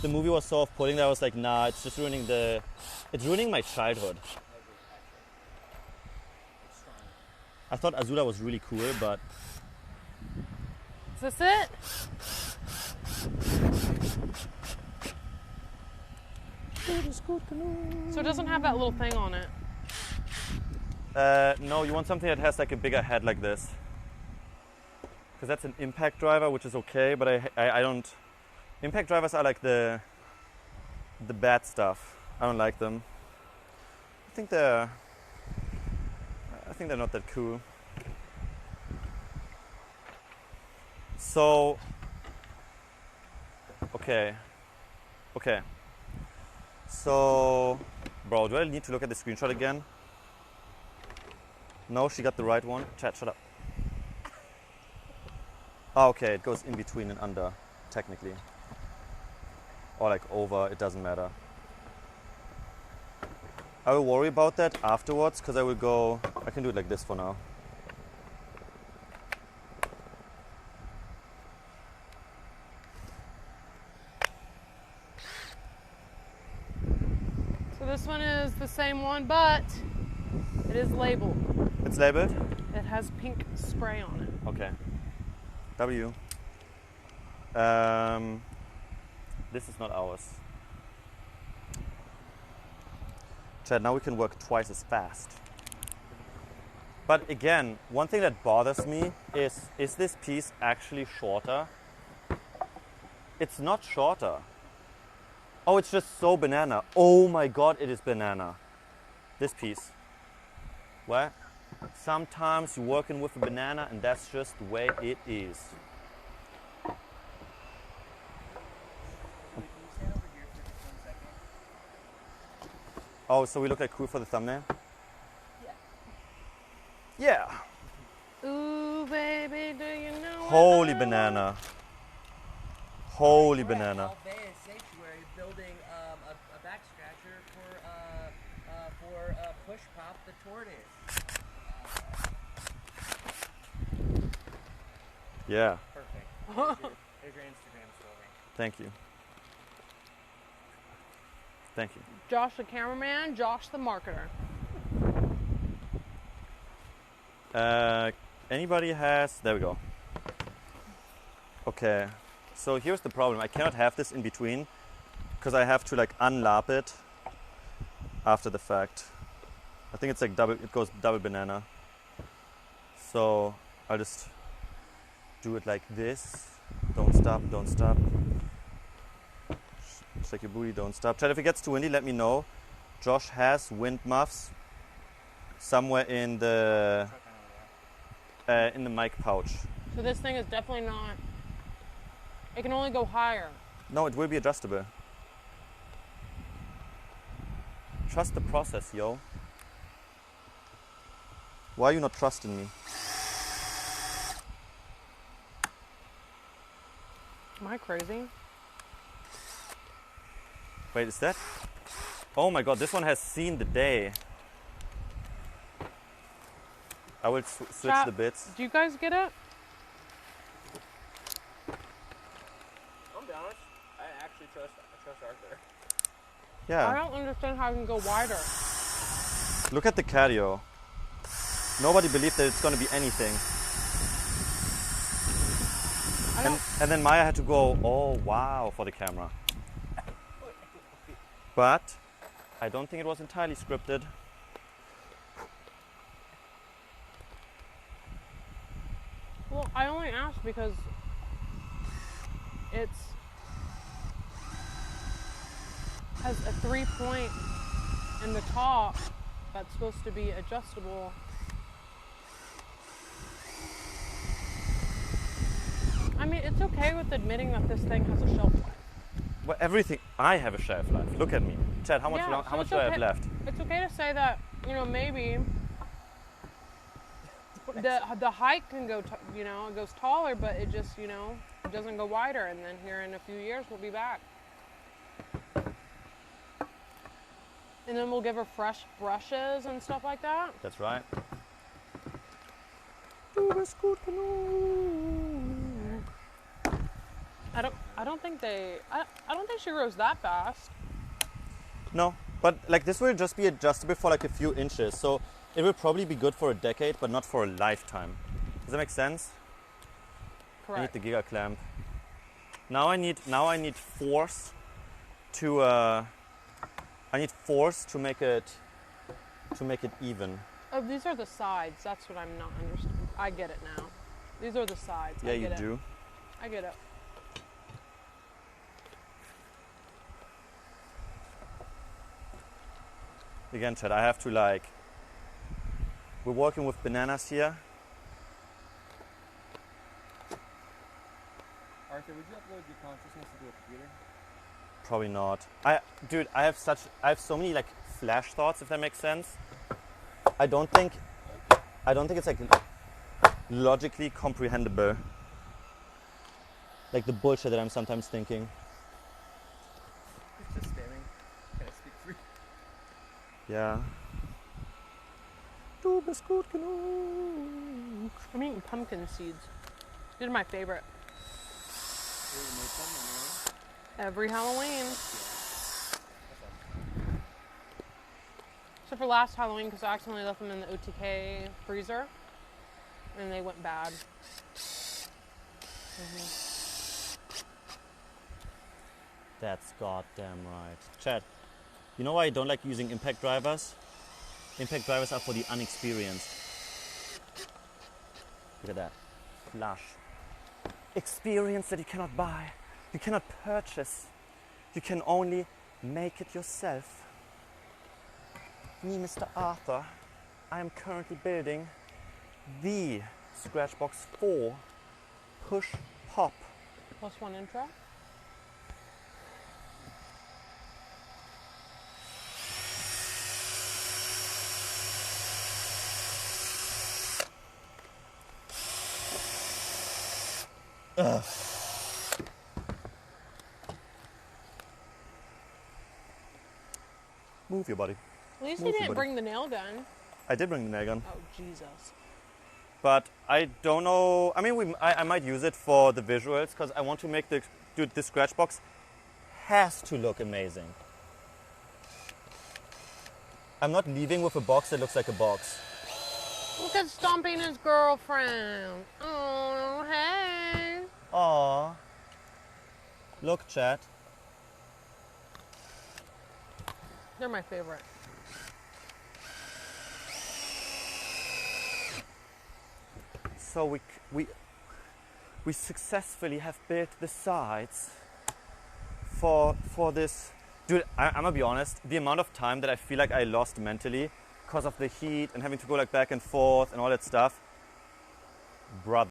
the movie was so off-putting that I was like, nah, it's just ruining my childhood. I thought Azula was really cool, but... Is this it? So it doesn't have that little thing on it. No, you want something that has like a bigger head like this. Because that's an impact driver, which is okay, but I don't... Impact drivers are like the bad stuff. I don't like them. I think they're not that cool. So, okay. So, bro, do I need to look at the screenshot again? No, she got the right one. Chat, shut up. Oh, okay, it goes in between and under, technically. Or like over, it doesn't matter. I will worry about that afterwards, because I can do it like this for now. So this one is the same one, but it is labeled. It's labeled? It has pink spray on it. Okay. W. This is not ours. Chad, now we can work twice as fast. But again, one thing that bothers me is this piece actually shorter? It's not shorter. Oh, it's just so banana. Oh my god, it is banana. This piece. Well, sometimes you're working with a banana and that's just the way it is. Oh, so we look like cool for the thumbnail? Yeah. Yeah. Ooh, baby, do you know? Holy banana. Holy banana. Alveus sanctuary building a back scratcher for Push Pop the tortoise. Yeah. Perfect. There's your Instagram story. Thank you. Thank you. Josh the cameraman, Josh the marketer. Anybody has... There we go. Okay. So here's the problem. I cannot have this in between because I have to like unlap it after the fact. I think it's like double, it goes double banana. So I'll just do it like this. Don't stop, don't stop. Shake your booty, don't stop. Chad, if it gets too windy, let me know. Josh has wind muffs somewhere in the mic pouch. So this thing is definitely not... It can only go higher. No, it will be adjustable. Trust the process, yo. Why are you not trusting me? Am I crazy? Wait, is that? Oh my god, this one has seen the day. I will switch Chat, the bits. Do you guys get it? I'll be honest, I actually trust Arthur. I Yeah. don't understand how it can go wider. Look at the cardio. Nobody believed that it's going to be anything. And then Maya had to go, oh wow, for the camera. But I don't think it was entirely scripted. Well, I only asked because it's has a 3-point in the top that's supposed to be adjustable. I mean, it's okay with admitting that this thing has a shelf life. Well, everything, I have a shelf life. Look at me. Chad, how much, Yeah, how so much it's do I have okay- left? It's okay to say that, you know, maybe the height can go, it goes taller, but it just, it doesn't go wider. And then here in a few years, we'll be back. And then we'll give her fresh brushes and stuff like that. That's right. I don't think she grows that fast. No, but like this will just be adjustable for like a few inches. So it will probably be good for a decade, but not for a lifetime. Does that make sense? Correct. I need the Giga clamp. Now I need force to I need force to make it even. Oh, these are the sides. That's what I'm not understanding. I get it now. These are the sides. Yeah, I get you it. do. I get it. Again, Chad, I have to like. We're working with bananas here. Arthur, would you upload your consciousness into a computer? Probably not. Dude, I have so many like flash thoughts, if that makes sense. I don't think it's like logically comprehensible. Like the bullshit that I'm sometimes thinking. It's just spamming. Can I speak free? Yeah. Du bist gut genug. I'm eating pumpkin seeds. These are my favorite. You made some on your own? Every Halloween. Except for last Halloween, because I accidentally left them in the OTK freezer. And they went bad. That's goddamn right. Chad, you know why I don't like using impact drivers? Impact drivers are for the unexperienced. Look at that. Flush. Experience that you cannot buy. You cannot purchase. You can only make it yourself. Me, MisterArther, I am currently building the Scratchbox 4 Push Pop. +1 intro. Ugh. Move your body. At least Move he your didn't body. bring the nail gun. I did bring the nail gun, Oh, Jesus. but I don't know. I mean, I might use it for the visuals because I want to make the Scratchbox has to look amazing. I'm not leaving with a box that looks like a box. Look at stomping his girlfriend. Oh, hey. Aw. Look, chat. They're my favorite. So we successfully have built the sides for this. Dude, I'm gonna be honest, the amount of time that I feel like I lost mentally because of the heat and having to go like back and forth and all that stuff, brother.